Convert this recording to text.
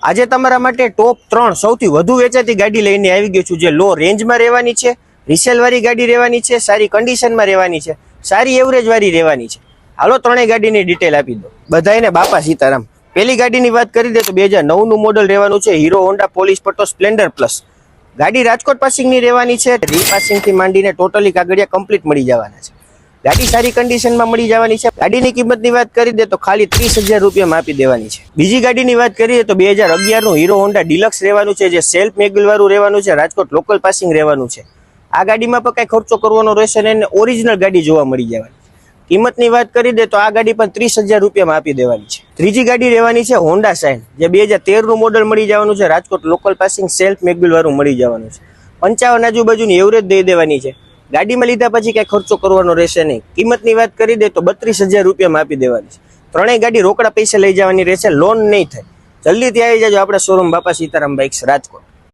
આજે તમારા માટે ટોપ 3 સૌથી વધુ વેચાતી ગાડી લઈને આવી ગયો છું, જે લો રેન્જમાં રહેવાની છે, રિસેલ વાળી ગાડી રહેવાની છે, સારી કન્ડિશનમાં રહેવાની છે, સારી એવરેજ વાળી રહેવાની છે. હાલો ત્રણેય ગાડીની ડિટેલ આપી દો. બધાને બાપા સીતારામ. પહેલી ગાડીની વાત કરી દે તો 2009 નું મોડલ રહેવાનું છે, હીરો હોન્ડા પોલીસ પટ્ટો સ્પ્લેન્ડર પ્લસ. ગાડી રાજકોટ પાસિંગની રહેવાની છે, રીપાસિંગથી માંડીને ટોટલી કાગળિયા કમ્પ્લીટ મળી જવાના છે. ગાડી સારી કન્ડિશનમાં મળી જવાની છે. ગાડીની કિંમતની વાત કરી દે તો ખાલી 30,000 રૂપિયામાં આપી દેવાની છે. બીજી ગાડીની વાત કરીએ તો 2011 નું હીરો હોન્ડા ડિલક્સ રહેવાનું છે, જે સેલ્ફ મેગ્યુલ વાળું રહેવાનું છે, રાજકોટ લોકલ પાસિંગ રહેવાનું છે. આ ગાડીમાં પણ કઈ ખર્ચો કરવાનો રહેશે ને, ઓરિજિનલ ગાડી જોવા મળી જવાની. કિંમતની વાત કરી દે તો આ ગાડી પણ 30,000 રૂપિયામાં આપી દેવાની છે. ત્રીજી ગાડી રહેવાની છે હોન્ડા શાઇન, જે 2013 નું મોડલ મળી જવાનું છે, રાજકોટ લોકલ પાસિંગ સેલ્ફ મેગ્યુલ વાળું મળી જવાનું છે. 55 આજુબાજુની એવરેજ દઈ દેવાની છે. ગાડીમાં લીધા પછી કઈ ખર્ચો કરવાનો રહેશે નહીં. કિંમતની વાત કરી દે તો 32,000 રૂપિયામાં આપી દેવાની છે. ત્રણેય ગાડી રોકડા પૈસા લઈ જવાની રહેશે, લોન નહીં થાય. જલ્દીથી આવી જાજો આપણા શોરૂમ બાપા સીતારામ બાઇક્સ રાજકોટ.